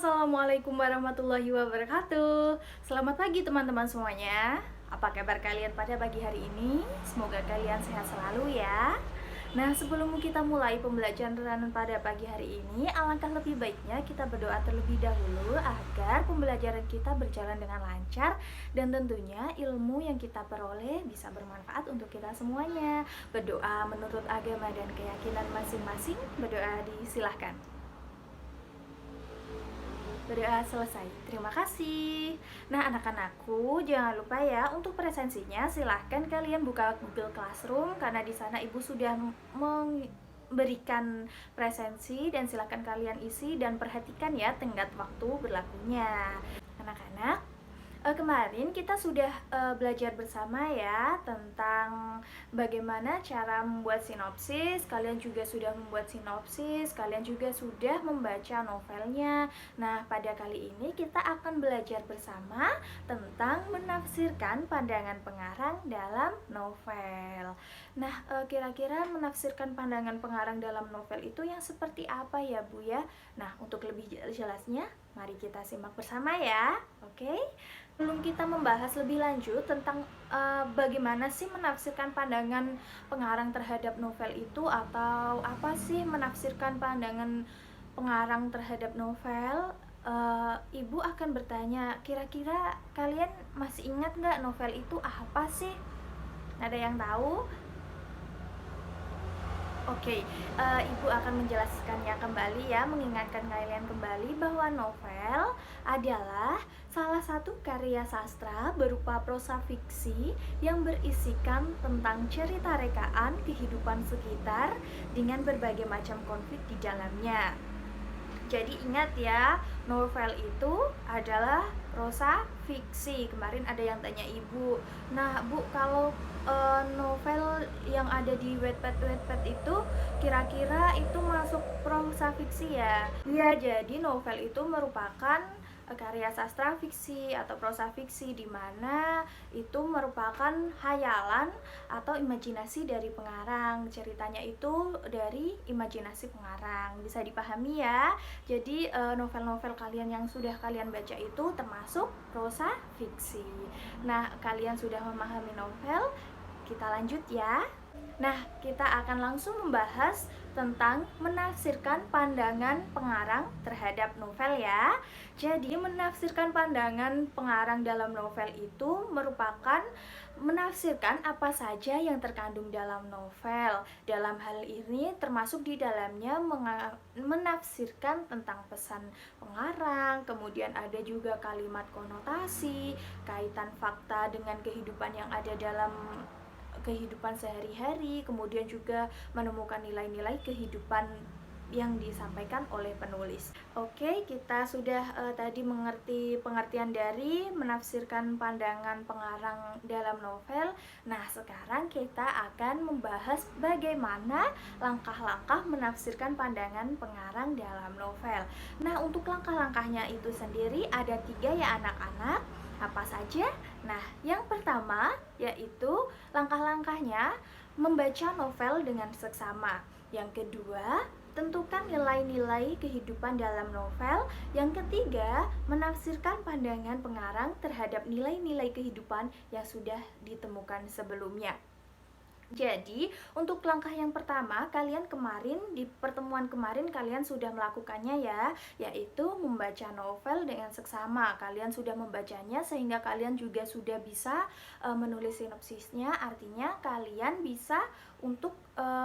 Assalamualaikum warahmatullahi wabarakatuh. Selamat pagi teman-teman semuanya. Apa kabar kalian pada pagi hari ini? Semoga kalian sehat selalu ya. Nah, sebelum kita mulai pembelajaran pada pagi hari ini, alangkah lebih baiknya kita berdoa terlebih dahulu agar pembelajaran kita berjalan dengan lancar dan tentunya ilmu yang kita peroleh bisa bermanfaat untuk kita semuanya. Berdoa menurut agama dan keyakinan masing-masing. Berdoa disilahkan. Berdoa selesai. Terima kasih. Nah, anak-anakku, jangan lupa ya untuk presensinya silahkan kalian buka Google Classroom karena di sana Ibu sudah memberikan presensi dan silahkan kalian isi dan perhatikan ya tenggat waktu berlakunya. Anak-anak, kemarin kita sudah belajar bersama ya tentang bagaimana cara membuat sinopsis. Kalian juga sudah membuat sinopsis, kalian juga sudah membaca novelnya. Nah, pada kali ini kita akan belajar bersama tentang menafsirkan pandangan pengarang dalam novel. Nah, kira-kira menafsirkan pandangan pengarang dalam novel itu yang seperti apa ya, Bu ya? Nah, untuk lebih jelasnya, mari kita simak bersama ya. Oke? Sebelum kita membahas lebih lanjut tentang bagaimana sih menafsirkan pandangan pengarang terhadap novel itu, atau apa sih menafsirkan pandangan pengarang terhadap novel, Ibu akan bertanya, kira-kira kalian masih ingat nggak novel itu apa sih? Ada yang tahu? Oke, Ibu akan menjelaskannya kembali ya, mengingatkan kalian kembali bahwa novel adalah salah satu karya sastra berupa prosa fiksi yang berisikan tentang cerita rekaan kehidupan sekitar dengan berbagai macam konflik di dalamnya. Jadi ingat ya, novel itu adalah prosa fiksi. Kemarin ada yang tanya Ibu, nah Bu, kalau novel yang ada di Wattpad itu kira-kira itu masuk prosa fiksi ya? Iya, jadi novel itu merupakan karya sastra fiksi atau prosa fiksi, di mana itu merupakan hayalan atau imajinasi dari pengarang. Ceritanya itu dari imajinasi pengarang. Bisa dipahami ya. Jadi novel-novel kalian yang sudah kalian baca itu termasuk prosa fiksi. Nah, kalian sudah memahami novel, kita lanjut ya. Nah, kita akan langsung membahas tentang menafsirkan pandangan pengarang terhadap novel ya. Jadi, menafsirkan pandangan pengarang dalam novel itu merupakan menafsirkan apa saja yang terkandung dalam novel. Dalam hal ini termasuk di dalamnya menafsirkan tentang pesan pengarang, kemudian ada juga kalimat konotasi, kaitan fakta dengan kehidupan yang ada dalam kehidupan sehari-hari, kemudian juga menemukan nilai-nilai kehidupan yang disampaikan oleh penulis. Oke, kita sudah tadi mengerti pengertian dari menafsirkan pandangan pengarang dalam novel. Nah, sekarang kita akan membahas bagaimana langkah-langkah menafsirkan pandangan pengarang dalam novel. Nah, untuk langkah-langkahnya itu sendiri ada 3 ya anak-anak. Apa saja? Nah, yang pertama yaitu langkah-langkahnya membaca novel dengan seksama. Yang kedua, tentukan nilai-nilai kehidupan dalam novel. Yang ketiga, menafsirkan pandangan pengarang terhadap nilai-nilai kehidupan yang sudah ditemukan sebelumnya. Jadi, untuk langkah yang pertama, kalian kemarin di pertemuan kemarin kalian sudah melakukannya ya, yaitu membaca novel dengan seksama. Kalian sudah membacanya sehingga kalian juga sudah bisa menulis sinopsisnya. Artinya kalian bisa untuk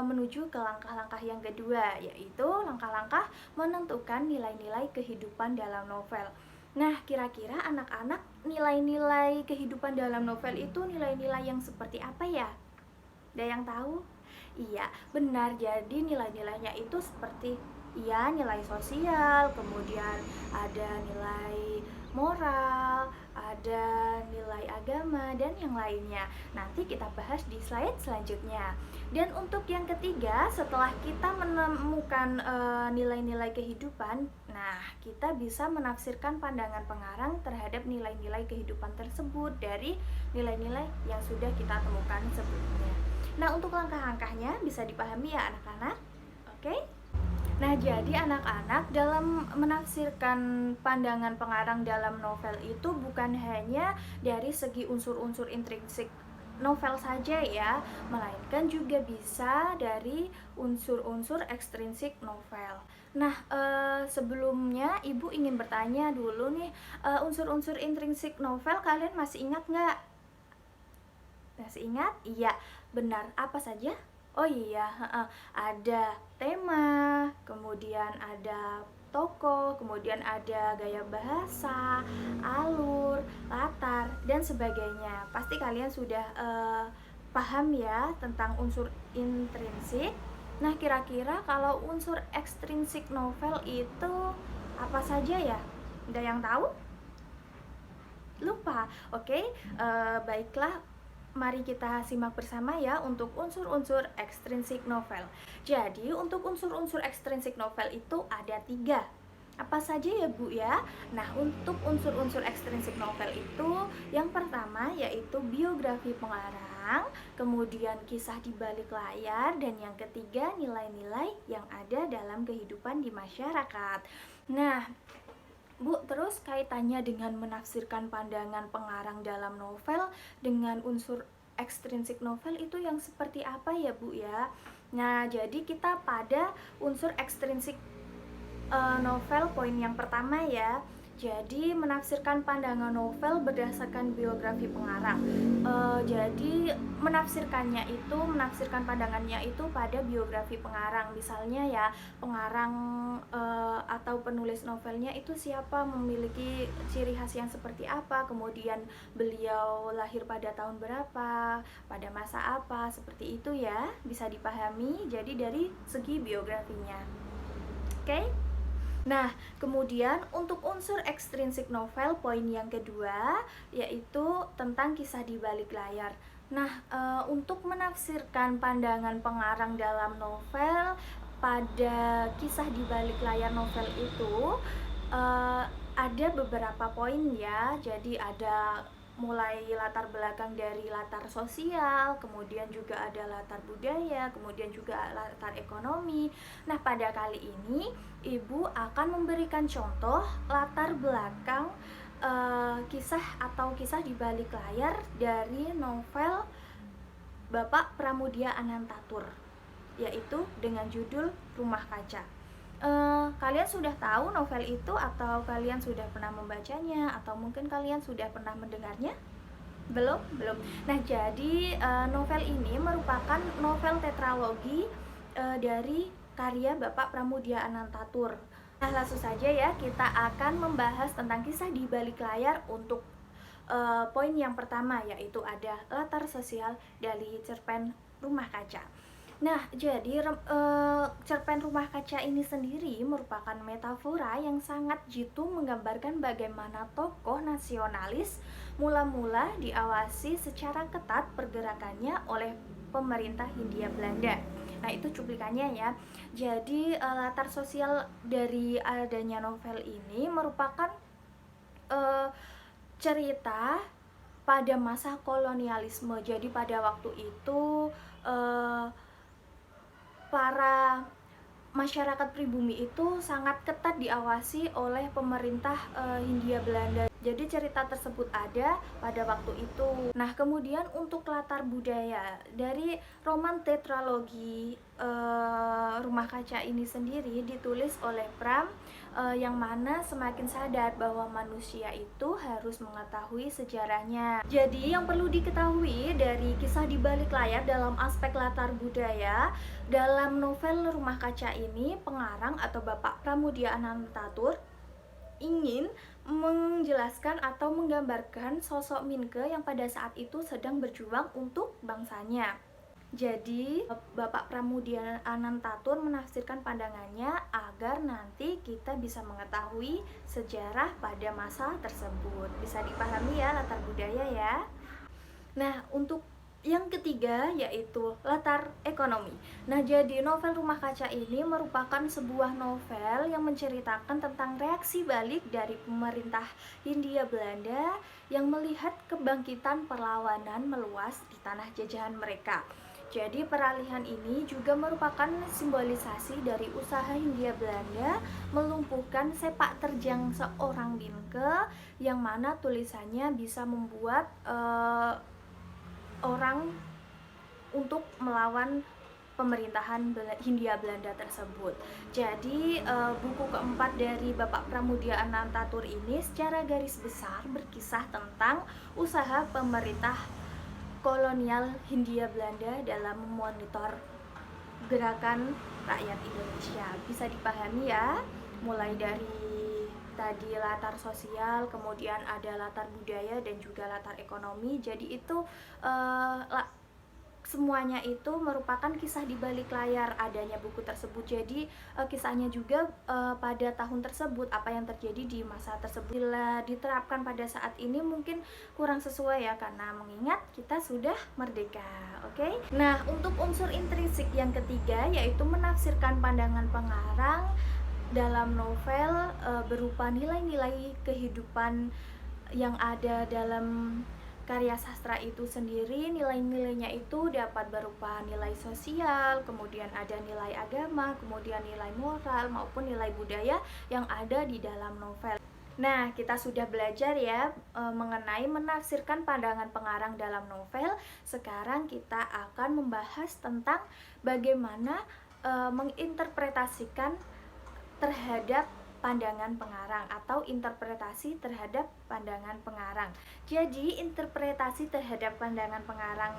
menuju ke langkah-langkah yang kedua, yaitu langkah-langkah menentukan nilai-nilai kehidupan dalam novel. Nah, kira-kira anak-anak, nilai-nilai kehidupan dalam novel itu nilai-nilai yang seperti apa ya? Ada yang tahu? Iya, benar. Jadi nilai-nilainya itu seperti nilai sosial, kemudian ada nilai moral, ada nilai agama, dan yang lainnya. Nanti kita bahas di slide selanjutnya. Dan untuk yang ketiga, setelah kita menemukan nilai-nilai kehidupan, nah kita bisa menafsirkan pandangan pengarang terhadap nilai-nilai kehidupan tersebut dari nilai-nilai yang sudah kita temukan sebelumnya. Nah, untuk langkah-langkahnya bisa dipahami ya anak-anak? Oke? Nah, jadi anak-anak dalam menafsirkan pandangan pengarang dalam novel itu bukan hanya dari segi unsur-unsur intrinsik novel saja ya, melainkan juga bisa dari unsur-unsur ekstrinsik novel. Nah, sebelumnya Ibu ingin bertanya dulu nih, unsur-unsur intrinsik novel kalian masih ingat nggak? Masih ingat? Iya, benar. Apa saja? Oh iya, ada tema, kemudian ada tokoh, kemudian ada gaya bahasa, alur, latar, dan sebagainya. Pasti kalian sudah paham ya tentang unsur intrinsik. Nah, kira-kira kalau unsur ekstrinsik novel itu apa saja ya? Ada yang tahu? Lupa. Oke, baiklah, mari kita simak bersama ya untuk unsur-unsur ekstrinsik novel. Jadi untuk unsur-unsur ekstrinsik novel itu ada 3. Apa saja ya Bu ya? Nah, untuk unsur-unsur ekstrinsik novel itu yang pertama yaitu biografi pengarang, kemudian kisah di balik layar, dan yang ketiga nilai-nilai yang ada dalam kehidupan di masyarakat. Nah, Bu, terus kaitannya dengan menafsirkan pandangan pengarang dalam novel dengan unsur ekstrinsik novel itu yang seperti apa ya Bu ya? Nah, jadi kita pada unsur ekstrinsik novel poin yang pertama ya. Jadi menafsirkan pandangan novel berdasarkan biografi pengarang. Jadi menafsirkan pandangannya itu pada biografi pengarang. Misalnya ya, pengarang atau penulis novelnya itu siapa, memiliki ciri khas yang seperti apa, kemudian beliau lahir pada tahun berapa, pada masa apa, seperti itu ya, bisa dipahami. Jadi dari segi biografinya. Oke? Nah, kemudian untuk unsur ekstrinsik novel poin yang kedua yaitu tentang kisah di balik layar. Nah, untuk menafsirkan pandangan pengarang dalam novel pada kisah di balik layar novel itu ada beberapa poin ya. Jadi ada mulai latar belakang dari latar sosial, kemudian juga ada latar budaya, kemudian juga latar ekonomi. Nah, pada kali ini Ibu akan memberikan contoh latar belakang kisah atau kisah di balik layar dari novel Bapak Pramudia Anantatur, yaitu dengan judul Rumah Kaca. Kalian sudah tahu novel itu atau kalian sudah pernah membacanya atau mungkin kalian sudah pernah mendengarnya? Belum? Belum. Nah, jadi novel ini merupakan novel tetralogi dari karya Bapak Pramudia Anantatur. Nah, langsung saja ya, kita akan membahas tentang kisah di balik layar untuk poin yang pertama, yaitu ada latar sosial dari cerpen Rumah Kaca. Nah, jadi cerpen Rumah Kaca ini sendiri merupakan metafora yang sangat jitu menggambarkan bagaimana tokoh nasionalis mula-mula diawasi secara ketat pergerakannya oleh pemerintah Hindia Belanda. Nah, itu cuplikannya ya. Jadi latar sosial dari adanya novel ini merupakan cerita pada masa kolonialisme. Jadi pada waktu itu para masyarakat pribumi itu sangat ketat diawasi oleh pemerintah Hindia Belanda. Jadi cerita tersebut ada pada waktu itu. Nah, kemudian untuk latar budaya dari roman tetralogi Rumah Kaca ini sendiri ditulis oleh Pram, yang mana semakin sadar bahwa manusia itu harus mengetahui sejarahnya. Jadi yang perlu diketahui dari kisah di balik layar dalam aspek latar budaya, dalam novel Rumah Kaca ini pengarang atau Bapak Pramudia Anantatur ingin menjelaskan atau menggambarkan sosok Minke yang pada saat itu sedang berjuang untuk bangsanya. Jadi Bapak Pramudia Anantatur menafsirkan pandangannya agar nanti kita bisa mengetahui sejarah pada masa tersebut. Bisa dipahami ya latar budaya ya. Nah, untuk yang ketiga yaitu latar ekonomi. Nah, jadi novel Rumah Kaca ini merupakan sebuah novel yang menceritakan tentang reaksi balik dari pemerintah Hindia Belanda yang melihat kebangkitan perlawanan meluas di tanah jajahan mereka. Jadi peralihan ini juga merupakan simbolisasi dari usaha Hindia Belanda melumpuhkan sepak terjang seorang Binnke, yang mana tulisannya bisa membuat orang untuk melawan pemerintahan Hindia Belanda tersebut. Jadi buku keempat dari Bapak Pramudia Anantatur ini secara garis besar berkisah tentang usaha pemerintah kolonial Hindia Belanda dalam memonitor gerakan rakyat Indonesia. Bisa dipahami ya, mulai dari tadi latar sosial, kemudian ada latar budaya dan juga latar ekonomi. Jadi itu semuanya itu merupakan kisah di balik layar adanya buku tersebut. Jadi kisahnya juga pada tahun tersebut, apa yang terjadi di masa tersebut. Bila diterapkan pada saat ini mungkin kurang sesuai ya, karena mengingat kita sudah merdeka. Oke? Nah, untuk unsur intrinsik yang ketiga yaitu menafsirkan pandangan pengarang dalam novel berupa nilai-nilai kehidupan yang ada dalam karya sastra itu sendiri. Nilai-nilainya itu dapat berupa nilai sosial, kemudian ada nilai agama, kemudian nilai moral maupun nilai budaya yang ada di dalam novel. Nah, kita sudah belajar ya mengenai menafsirkan pandangan pengarang dalam novel. Sekarang kita akan membahas tentang bagaimana menginterpretasikan terhadap pandangan pengarang atau interpretasi terhadap pandangan pengarang. Jadi, interpretasi terhadap pandangan pengarang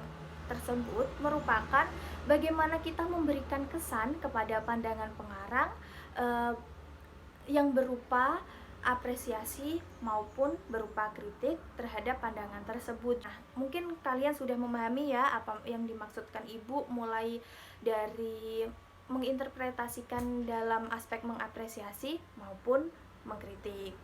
tersebut merupakan bagaimana kita memberikan kesan kepada pandangan pengarang yang berupa apresiasi maupun berupa kritik terhadap pandangan tersebut. Nah, mungkin kalian sudah memahami ya apa yang dimaksudkan Ibu, mulai dari menginterpretasikan dalam aspek mengapresiasi maupun mengkritik.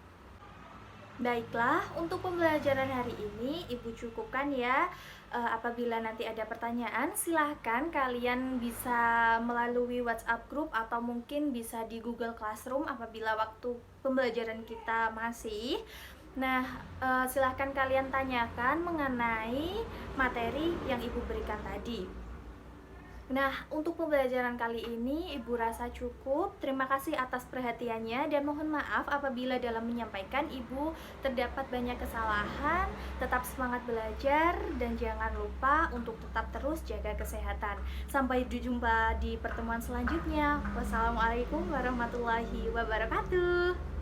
Baiklah, untuk pembelajaran hari ini Ibu cukupkan ya. Apabila nanti ada pertanyaan, silahkan kalian bisa melalui WhatsApp group atau mungkin bisa di Google Classroom apabila waktu pembelajaran kita masih. Nah, silahkan kalian tanyakan mengenai materi yang Ibu berikan tadi. Nah, untuk pembelajaran kali ini Ibu rasa cukup. Terima kasih atas perhatiannya dan mohon maaf apabila dalam menyampaikan Ibu terdapat banyak kesalahan. Tetap semangat belajar dan jangan lupa untuk tetap terus jaga kesehatan. Sampai jumpa di pertemuan selanjutnya. Wassalamualaikum warahmatullahi wabarakatuh.